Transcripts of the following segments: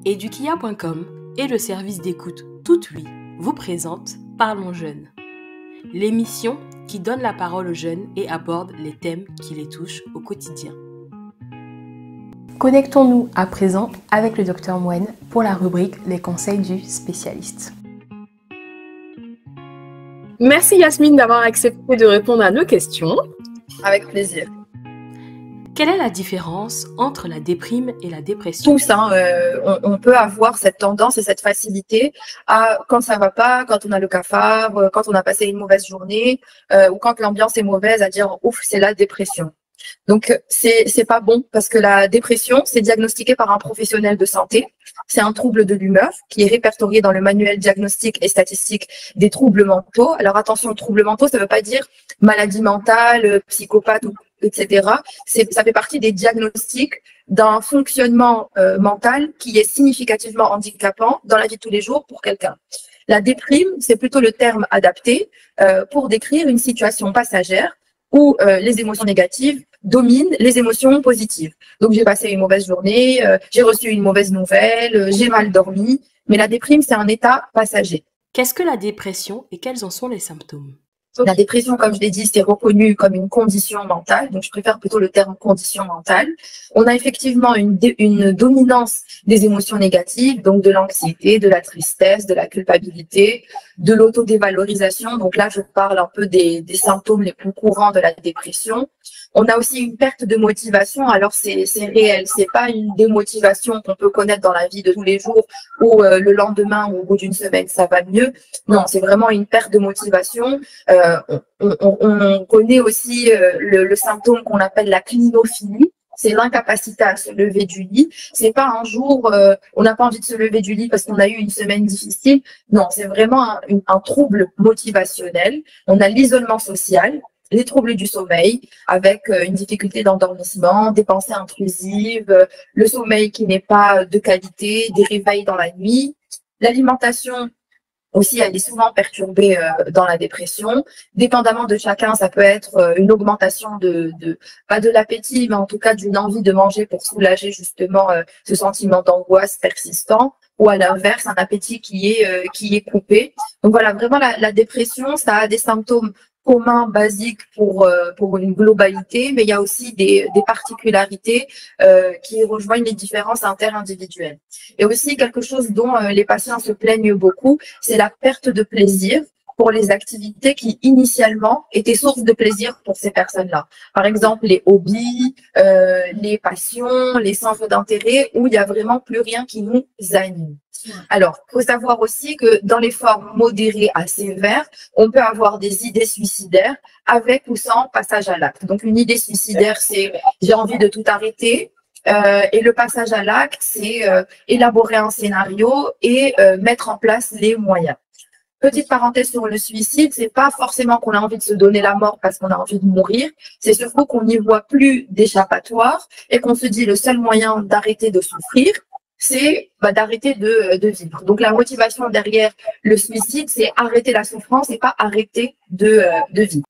Edukia.com et le service d'écoute Tout Oui vous présente Parlons Jeunes, l'émission qui donne la parole aux jeunes et aborde les thèmes qui les touchent au quotidien. Connectons-nous à présent avec le Dr Moine pour la rubrique Les conseils du spécialiste. Merci Yasmine d'avoir accepté de répondre à nos questions. Avec plaisir. Quelle est la différence entre la déprime et la dépression? Tous, on peut avoir cette tendance et cette facilité à, quand ça va pas, quand on a le cafard, quand on a passé une mauvaise journée, ou quand l'ambiance est mauvaise, à dire ouf, c'est la dépression. Donc c'est pas bon parce que la dépression, c'est diagnostiqué par un professionnel de santé. C'est un trouble de l'humeur qui est répertorié dans le manuel diagnostique et statistique des troubles mentaux. Alors attention, troubles mentaux, ça veut pas dire maladie mentale, psychopathe, etc. Ça fait partie des diagnostics d'un fonctionnement mental qui est significativement handicapant dans la vie de tous les jours pour quelqu'un. La déprime, c'est plutôt le terme adapté pour décrire une situation passagère où les émotions négatives dominent les émotions positives. Donc, j'ai passé une mauvaise journée, j'ai reçu une mauvaise nouvelle, j'ai mal dormi, mais la déprime, c'est un état passager. Qu'est-ce que la dépression et quels en sont les symptômes? La dépression, comme je l'ai dit, c'est reconnu comme une condition mentale, donc je préfère plutôt le terme condition mentale. On a effectivement une dominance des émotions négatives, donc de l'anxiété, de la tristesse, de la culpabilité, de l'autodévalorisation. Donc là, je parle un peu des symptômes les plus courants de la dépression. On a aussi une perte de motivation. Alors c'est réel, c'est pas une démotivation qu'on peut connaître dans la vie de tous les jours où le lendemain ou au bout d'une semaine ça va mieux. Non, c'est vraiment une perte de motivation. On connaît aussi le symptôme qu'on appelle la clinophilie. C'est l'incapacité à se lever du lit. C'est pas un jour, on n'a pas envie de se lever du lit parce qu'on a eu une semaine difficile. Non, c'est vraiment un trouble motivationnel. On a l'isolement social, les troubles du sommeil avec une difficulté d'endormissement, des pensées intrusives, le sommeil qui n'est pas de qualité, des réveils dans la nuit. L'alimentation aussi, elle est souvent perturbée dans la dépression. Dépendamment de chacun, ça peut être une augmentation pas de l'appétit, mais en tout cas d'une envie de manger pour soulager justement ce sentiment d'angoisse persistant, ou à l'inverse, un appétit qui est coupé. Donc voilà, vraiment la dépression, ça a des symptômes communs, basiques pour une globalité, mais il y a aussi des particularités qui rejoignent les différences interindividuelles. Et aussi quelque chose dont les patients se plaignent beaucoup, c'est la perte de plaisir pour les activités qui initialement étaient source de plaisir pour ces personnes-là. Par exemple, les hobbies, les passions, les centres d'intérêt, où il n'y a vraiment plus rien qui nous anime. Alors, il faut savoir aussi que dans les formes modérées à sévères, on peut avoir des idées suicidaires avec ou sans passage à l'acte. Donc, une idée suicidaire, c'est j'ai envie de tout arrêter. Et le passage à l'acte, c'est élaborer un scénario et mettre en place les moyens. Petite parenthèse sur le suicide, c'est pas forcément qu'on a envie de se donner la mort parce qu'on a envie de mourir, c'est surtout qu'on n'y voit plus d'échappatoire et qu'on se dit le seul moyen d'arrêter de souffrir, c'est d'arrêter de vivre. Donc la motivation derrière le suicide, c'est arrêter la souffrance et pas arrêter de vivre.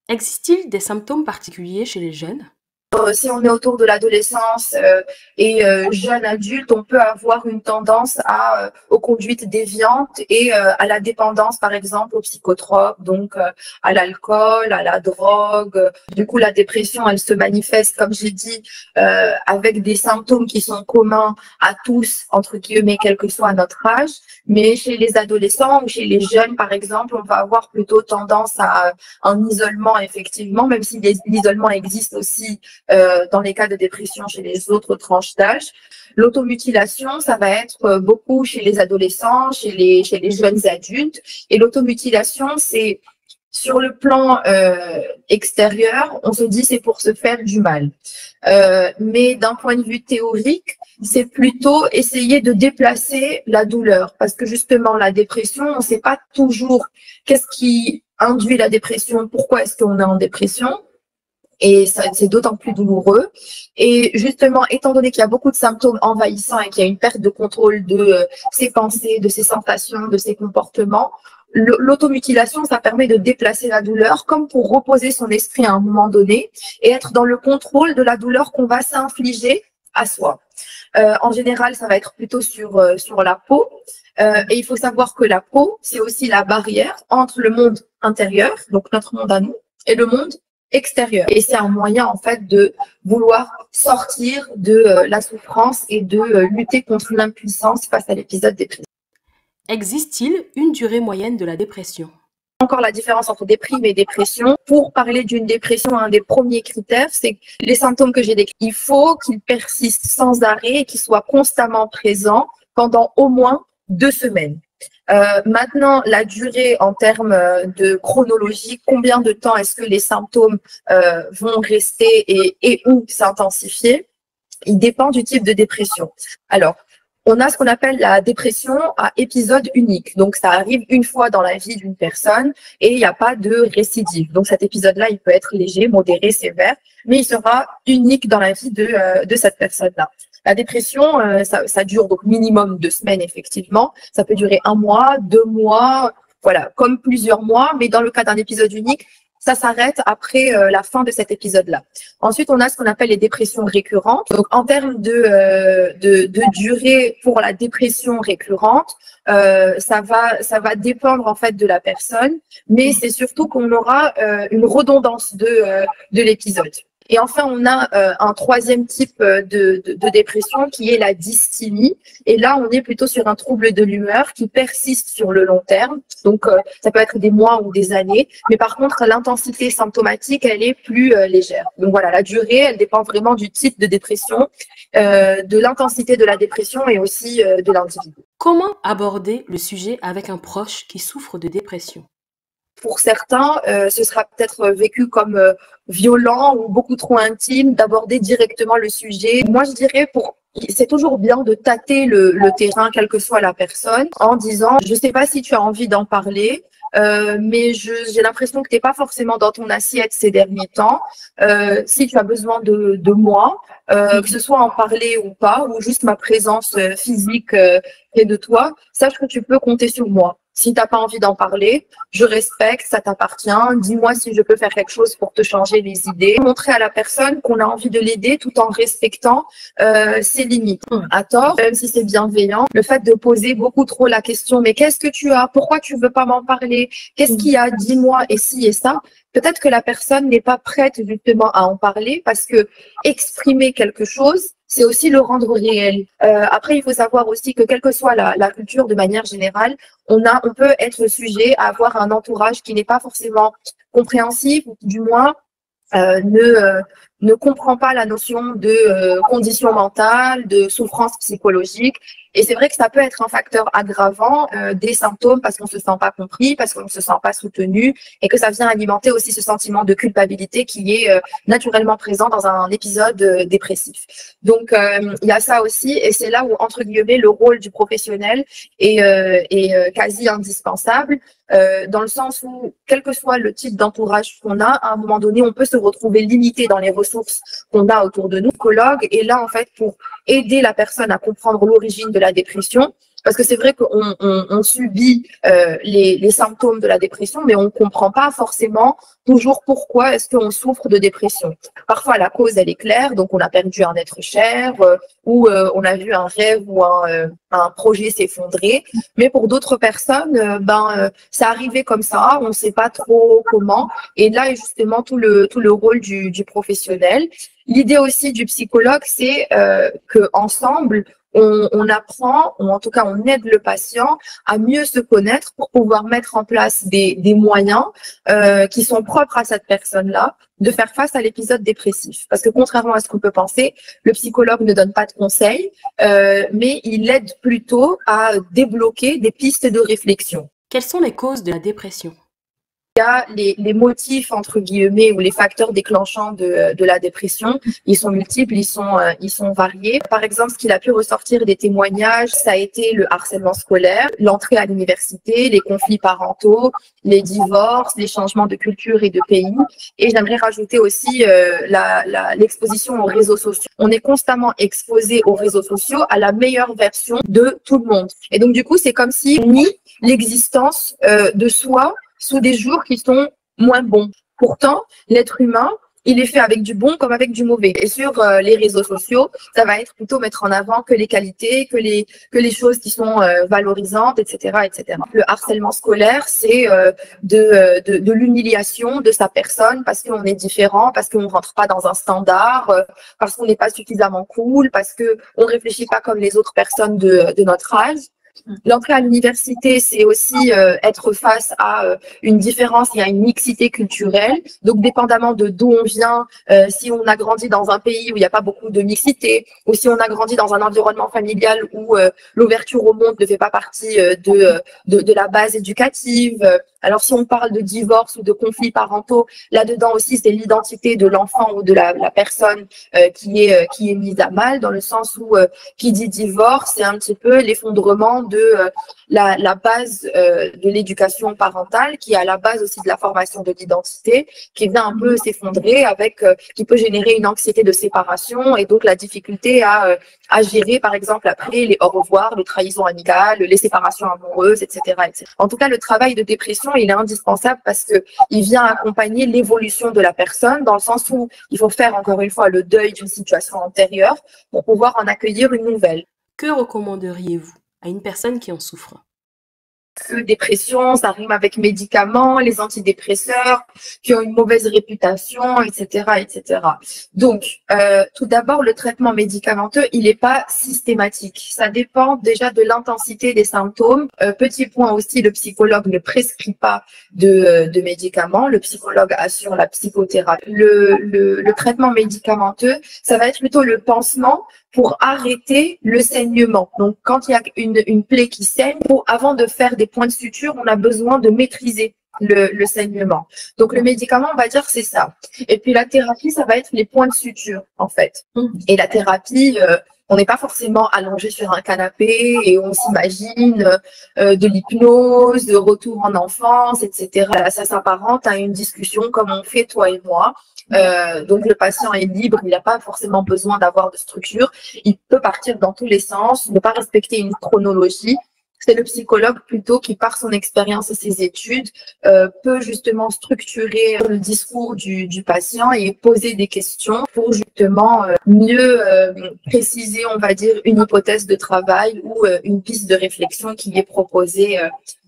Existe-t-il des symptômes particuliers chez les jeunes? Si on est autour de l'adolescence et jeune adulte, on peut avoir une tendance aux conduites déviantes et à la dépendance, par exemple, aux psychotropes, donc à l'alcool, à la drogue. Du coup, la dépression, elle se manifeste, comme j'ai dit, avec des symptômes qui sont communs à tous, entre guillemets, quel que soit notre âge. Mais chez les adolescents ou chez les jeunes, par exemple, on va avoir plutôt tendance à un isolement, effectivement, même si l'isolement existe aussi dans les cas de dépression chez les autres tranches d'âge. L'automutilation, ça va être beaucoup chez les adolescents, chez les jeunes adultes. Et l'automutilation, c'est sur le plan extérieur, on se dit c'est pour se faire du mal. Mais d'un point de vue théorique, c'est plutôt essayer de déplacer la douleur. Parce que justement, la dépression, on ne sait pas toujours qu'est-ce qui induit la dépression, pourquoi est-ce qu'on est en dépression. Et c'est d'autant plus douloureux. Et justement, étant donné qu'il y a beaucoup de symptômes envahissants et qu'il y a une perte de contrôle de ses pensées, de ses sensations, de ses comportements, l'automutilation, ça permet de déplacer la douleur comme pour reposer son esprit à un moment donné et être dans le contrôle de la douleur qu'on va s'infliger à soi. En général, ça va être plutôt sur la peau. Et il faut savoir que la peau, c'est aussi la barrière entre le monde intérieur, donc notre monde à nous, et le monde extérieur. Et c'est un moyen, en fait, de vouloir sortir de la souffrance et de lutter contre l'impuissance face à l'épisode dépressif. Existe-t-il une durée moyenne de la dépression? Encore la différence entre déprime et dépression. Pour parler d'une dépression, un des premiers critères, c'est les symptômes que j'ai décrits. Il faut qu'ils persistent sans arrêt et qu'ils soient constamment présents pendant au moins 2 semaines. Maintenant, la durée en termes de chronologie, combien de temps est-ce que les symptômes vont rester et où s'intensifier, il dépend du type de dépression. Alors, on a ce qu'on appelle la dépression à épisode unique. Donc, ça arrive une fois dans la vie d'une personne et il n'y a pas de récidive. Donc, cet épisode-là, il peut être léger, modéré, sévère, mais il sera unique dans la vie de cette personne-là. La dépression, ça dure donc minimum 2 semaines, effectivement. Ça peut durer 1 mois, 2 mois, voilà, comme plusieurs mois. Mais dans le cas d'un épisode unique, ça s'arrête après la fin de cet épisode-là. Ensuite, on a ce qu'on appelle les dépressions récurrentes. Donc, en termes de durée pour la dépression récurrente, ça va dépendre en fait de la personne, mais c'est surtout qu'on aura une redondance de l'épisode. Et enfin, on a un troisième type de dépression qui est la dysthymie. Et là, on est plutôt sur un trouble de l'humeur qui persiste sur le long terme. Donc, ça peut être des mois ou des années. Mais par contre, l'intensité symptomatique, elle est plus légère. Donc voilà, la durée, elle dépend vraiment du type de dépression, de l'intensité de la dépression et aussi de l'individu. Comment aborder le sujet avec un proche qui souffre de dépression? Pour certains, ce sera peut-être vécu comme violent ou beaucoup trop intime d'aborder directement le sujet. Moi, je dirais c'est toujours bien de tâter le terrain, quelle que soit la personne, en disant « je ne sais pas si tu as envie d'en parler, mais j'ai l'impression que tu n'es pas forcément dans ton assiette ces derniers temps. Si tu as besoin de moi, que ce soit en parler ou pas, ou juste ma présence physique près de toi, sache que tu peux compter sur moi. Si tu n'as pas envie d'en parler, je respecte, ça t'appartient. Dis-moi si je peux faire quelque chose pour te changer les idées. » Montrer à la personne qu'on a envie de l'aider tout en respectant ses limites. À tort, même si c'est bienveillant, le fait de poser beaucoup trop la question « mais qu'est-ce que tu as? Pourquoi tu veux pas m'en parler? Qu'est-ce qu'il y a? Dis-moi et ci et ça ». Peut-être que la personne n'est pas prête justement à en parler parce que exprimer quelque chose, c'est aussi le rendre réel. Après, il faut savoir aussi que quelle que soit la culture de manière générale, on peut être sujet à avoir un entourage qui n'est pas forcément compréhensif, ou du moins ne comprend pas la notion de condition mentale, de souffrance psychologique. Et c'est vrai que ça peut être un facteur aggravant des symptômes parce qu'on se sent pas compris, parce qu'on ne se sent pas soutenu et que ça vient alimenter aussi ce sentiment de culpabilité qui est naturellement présent dans un épisode dépressif. Donc, il y a ça aussi et c'est là où, entre guillemets, le rôle du professionnel est quasi indispensable. Dans le sens où, quel que soit le type d'entourage qu'on a, à un moment donné, on peut se retrouver limité dans les ressources qu'on a autour de nous. Le psychologue est là, en fait, pour aider la personne à comprendre l'origine de la dépression. Parce que c'est vrai qu'on subit les symptômes de la dépression, mais on ne comprend pas forcément toujours pourquoi est-ce qu'on souffre de dépression. Parfois, la cause, elle est claire, donc on a perdu un être cher, ou on a vu un rêve ou un projet s'effondrer. Mais pour d'autres personnes, ça arrivait comme ça, on ne sait pas trop comment. Et là est justement tout le rôle du professionnel. L'idée aussi du psychologue, c'est qu'ensemble, on apprend, ou en tout cas on aide le patient à mieux se connaître pour pouvoir mettre en place des moyens qui sont propres à cette personne-là de faire face à l'épisode dépressif. Parce que contrairement à ce qu'on peut penser, le psychologue ne donne pas de conseils, mais il aide plutôt à débloquer des pistes de réflexion. Quelles sont les causes de la dépression? Il y a les motifs, entre guillemets, ou les facteurs déclenchants de la dépression. Ils sont multiples, ils sont variés. Par exemple, ce qu'il a pu ressortir des témoignages, ça a été le harcèlement scolaire, l'entrée à l'université, les conflits parentaux, les divorces, les changements de culture et de pays. Et j'aimerais rajouter aussi l'exposition aux réseaux sociaux. On est constamment exposé aux réseaux sociaux à la meilleure version de tout le monde. Et donc, du coup, c'est comme si on nie l'existence de soi sous des jours qui sont moins bons. Pourtant, l'être humain il est fait avec du bon comme avec du mauvais. Et sur les réseaux sociaux, ça va être plutôt mettre en avant que les qualités, que les choses qui sont valorisantes, etc., etc. Le harcèlement scolaire, c'est de l'humiliation de sa personne parce qu'on est différent, parce qu'on rentre pas dans un standard, parce qu'on n'est pas suffisamment cool, parce que on réfléchit pas comme les autres personnes de notre âge. L'entrée à l'université, c'est aussi être face à une différence et à une mixité culturelle. Donc, dépendamment de d'où on vient, si on a grandi dans un pays où il n'y a pas beaucoup de mixité, ou si on a grandi dans un environnement familial où l'ouverture au monde ne fait pas partie de la base éducative. Alors, si on parle de divorce ou de conflits parentaux, là-dedans aussi, c'est l'identité de l'enfant ou de la personne qui est mise à mal, dans le sens où qui dit divorce, c'est un petit peu l'effondrement de la base de l'éducation parentale, qui est à la base aussi de la formation de l'identité, qui vient un peu s'effondrer avec, qui peut générer une anxiété de séparation et donc la difficulté à gérer, par exemple, après les au revoir, les trahisons amicales, les séparations amoureuses, etc., etc. En tout cas, le travail de dépression, il est indispensable parce que il vient accompagner l'évolution de la personne, dans le sens où il faut faire encore une fois le deuil d'une situation antérieure pour pouvoir en accueillir une nouvelle. Que recommanderiez-vous à une personne qui en souffre? Dépression, ça rime avec médicaments, les antidépresseurs qui ont une mauvaise réputation, etc., etc. Donc, tout d'abord, le traitement médicamenteux, il n'est pas systématique. Ça dépend déjà de l'intensité des symptômes. Petit point aussi, le psychologue ne prescrit pas de médicaments. Le psychologue assure la psychothérapie. Le traitement médicamenteux, ça va être plutôt le pansement pour arrêter le saignement. Donc, quand il y a une plaie qui saigne, avant de faire des points de suture, on a besoin de maîtriser le saignement. Donc, le médicament, on va dire, c'est ça. Et puis, la thérapie, ça va être les points de suture, en fait. Et la thérapie, on n'est pas forcément allongé sur un canapé et on s'imagine de l'hypnose, de retour en enfance, etc. Ça s'apparente à une discussion comme on fait toi et moi. Donc le patient est libre, il n'a pas forcément besoin d'avoir de structure. Il peut partir dans tous les sens, ne pas respecter une chronologie. C'est le psychologue plutôt qui, par son expérience et ses études, peut justement structurer le discours du patient et poser des questions pour justement mieux préciser, on va dire, une hypothèse de travail ou une piste de réflexion qui est proposée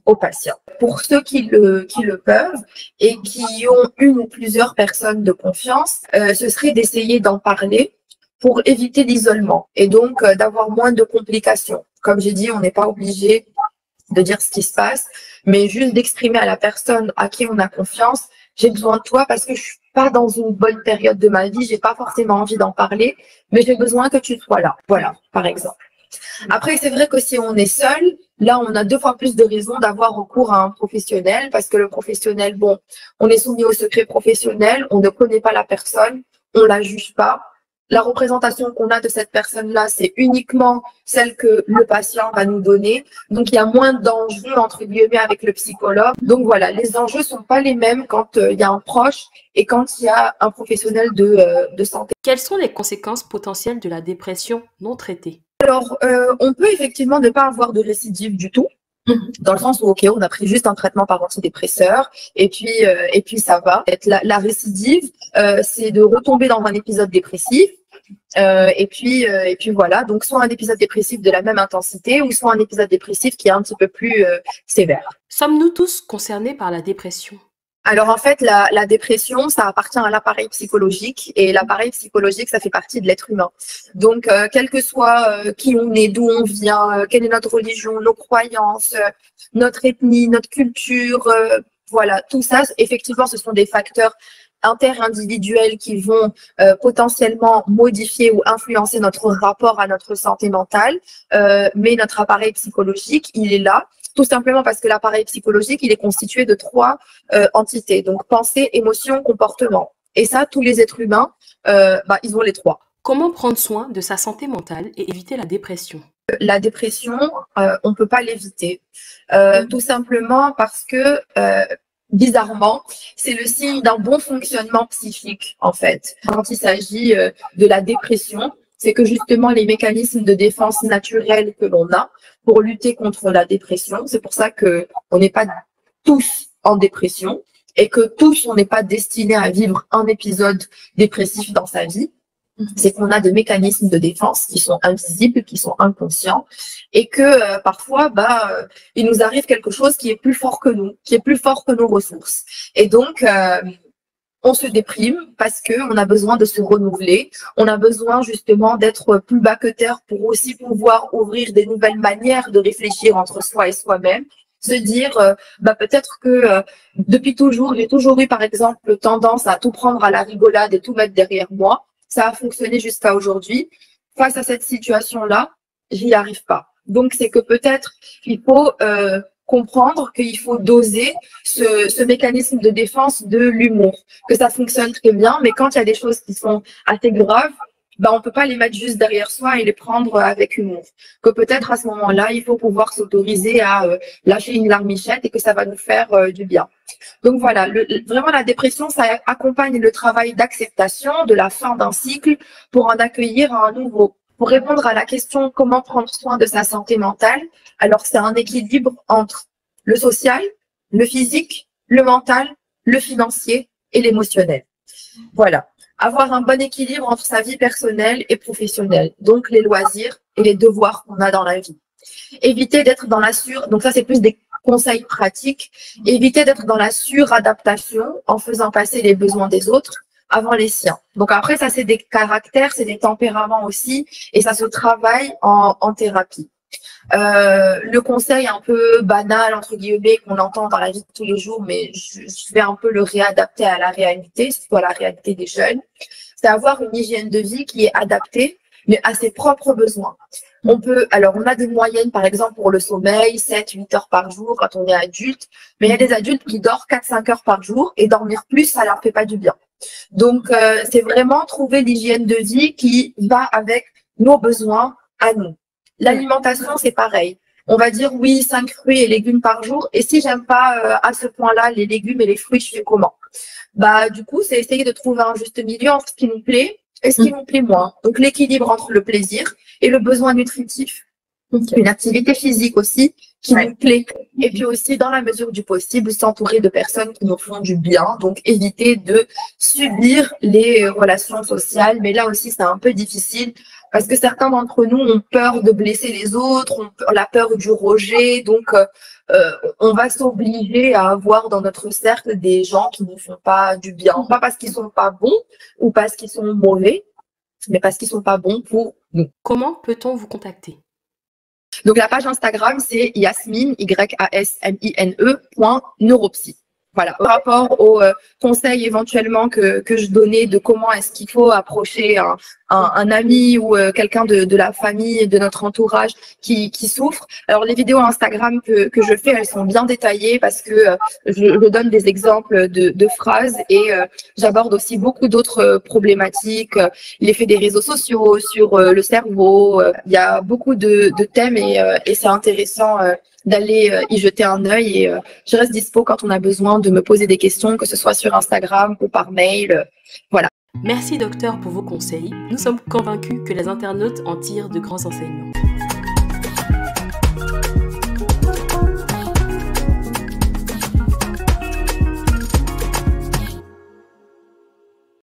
aux patients. Pour ceux qui le peuvent et qui ont une ou plusieurs personnes de confiance, ce serait d'essayer d'en parler pour éviter l'isolement et donc d'avoir moins de complications. Comme j'ai dit, on n'est pas obligé de dire ce qui se passe, mais juste d'exprimer à la personne à qui on a confiance, j'ai besoin de toi parce que je suis pas dans une bonne période de ma vie, j'ai pas forcément envie d'en parler, mais j'ai besoin que tu sois là. Voilà, par exemple. Après, c'est vrai que si on est seul, là, on a 2 fois plus de raisons d'avoir recours à un professionnel parce que le professionnel, bon, on est soumis au secret professionnel, on ne connaît pas la personne, on la juge pas. La représentation qu'on a de cette personne-là, c'est uniquement celle que le patient va nous donner. Donc, il y a moins d'enjeux, entre guillemets, avec le psychologue. Donc, voilà, les enjeux sont pas les mêmes quand il y a un proche et quand il y a un professionnel de santé. Quelles sont les conséquences potentielles de la dépression non traitée? Alors, on peut effectivement ne pas avoir de récidive du tout. Dans le sens où, ok, on a pris juste un traitement par antidépresseur et puis ça va. La récidive, c'est de retomber dans un épisode dépressif et puis voilà. Donc, soit un épisode dépressif de la même intensité ou soit un épisode dépressif qui est un petit peu plus sévère. Sommes-nous tous concernés par la dépression? Alors en fait, la dépression, ça appartient à l'appareil psychologique et l'appareil psychologique, ça fait partie de l'être humain. Donc, quel que soit qui on est, d'où on vient, quelle est notre religion, nos croyances, notre ethnie, notre culture, voilà, tout ça, effectivement, ce sont des facteurs interindividuels qui vont potentiellement modifier ou influencer notre rapport à notre santé mentale, mais notre appareil psychologique, il est là. Tout simplement parce que l'appareil psychologique, il est constitué de 3 entités. Donc, pensée, émotion, comportement. Et ça, tous les êtres humains, ils ont les 3. Comment prendre soin de sa santé mentale et éviter la dépression? La dépression, on ne peut pas l'éviter. Tout simplement parce que, bizarrement, c'est le signe d'un bon fonctionnement psychique, en fait. Quand il s'agit de la dépression, c'est que justement les mécanismes de défense naturels que l'on a pour lutter contre la dépression, c'est pour ça que on n'est pas tous en dépression, et que tous, on n'est pas destiné à vivre un épisode dépressif dans sa vie. C'est qu'on a des mécanismes de défense qui sont invisibles, qui sont inconscients, et que parfois, il nous arrive quelque chose qui est plus fort que nous, qui est plus fort que nos ressources. Et donc, on se déprime parce que on a besoin de se renouveler. On a besoin justement d'être plus bas que terre pour aussi pouvoir ouvrir des nouvelles manières de réfléchir entre soi et soi-même. Se dire, peut-être que depuis toujours, j'ai toujours eu par exemple tendance à tout prendre à la rigolade et tout mettre derrière moi. Ça a fonctionné jusqu'à aujourd'hui. Face à cette situation-là, j'y arrive pas. Donc, c'est que peut-être il faut comprendre qu'il faut doser ce mécanisme de défense de l'humour, que ça fonctionne très bien, mais quand il y a des choses qui sont assez graves, on peut pas les mettre juste derrière soi et les prendre avec humour. Que peut-être à ce moment-là, il faut pouvoir s'autoriser à lâcher une larmichette et que ça va nous faire du bien. Donc voilà, vraiment la dépression, ça accompagne le travail d'acceptation de la fin d'un cycle pour en accueillir un nouveau. Pour répondre à la question comment prendre soin de sa santé mentale, alors c'est un équilibre entre le social, le physique, le mental, le financier et l'émotionnel. Voilà. Avoir un bon équilibre entre sa vie personnelle et professionnelle, donc les loisirs et les devoirs qu'on a dans la vie. Éviter d'être dans la donc ça c'est plus des conseils pratiques, éviter d'être dans la suradaptation en faisant passer les besoins des autres avant les siens. Donc après ça c'est des caractères, c'est des tempéraments aussi et ça se travaille en thérapie. Le conseil un peu banal entre guillemets qu'on entend dans la vie de tous les jours, mais je vais un peu le réadapter à la réalité, surtout à la réalité des jeunes, c'est avoir une hygiène de vie qui est adaptée mais à ses propres besoins. On a des moyennes par exemple pour le sommeil, 7-8 heures par jour quand on est adulte, mais il y a des adultes qui dorment 4-5 heures par jour et dormir plus ça leur fait pas du bien. Donc c'est vraiment trouver l'hygiène de vie qui va avec nos besoins à nous. L'alimentation, c'est pareil. On va dire oui, 5 fruits et légumes par jour. Et si j'aime pas à ce point-là les légumes et les fruits, je fais comment? Du coup, c'est essayer de trouver un juste milieu entre ce qui nous plaît et ce qui nous plaît moins. Donc l'équilibre entre le plaisir et le besoin nutritif. Une activité physique aussi qui nous plaît. Et puis aussi, dans la mesure du possible, s'entourer de personnes qui nous font du bien. Donc éviter de subir les relations sociales. Mais là aussi, c'est un peu difficile. Parce que certains d'entre nous ont peur de blesser les autres, ont la peur du rejet, donc on va s'obliger à avoir dans notre cercle des gens qui ne font pas du bien, pas parce qu'ils sont pas bons ou parce qu'ils sont mauvais, mais parce qu'ils sont pas bons pour nous. Comment peut-on vous contacter? Donc la page Instagram c'est Yasmine YASMINE.neuropsy. Voilà, par rapport aux conseils éventuellement que je donnais de comment est-ce qu'il faut approcher un ami ou quelqu'un de la famille, de notre entourage qui souffre. Alors les vidéos Instagram que je fais, elles sont bien détaillées parce que je donne des exemples de phrases et j'aborde aussi beaucoup d'autres problématiques, l'effet des réseaux sociaux sur le cerveau. Il y a beaucoup de thèmes et c'est intéressant d'aller y jeter un œil et je reste dispo quand on a besoin de me poser des questions, que ce soit sur Instagram ou par mail. Voilà. Merci docteur pour vos conseils. Nous sommes convaincus que les internautes en tirent de grands enseignements.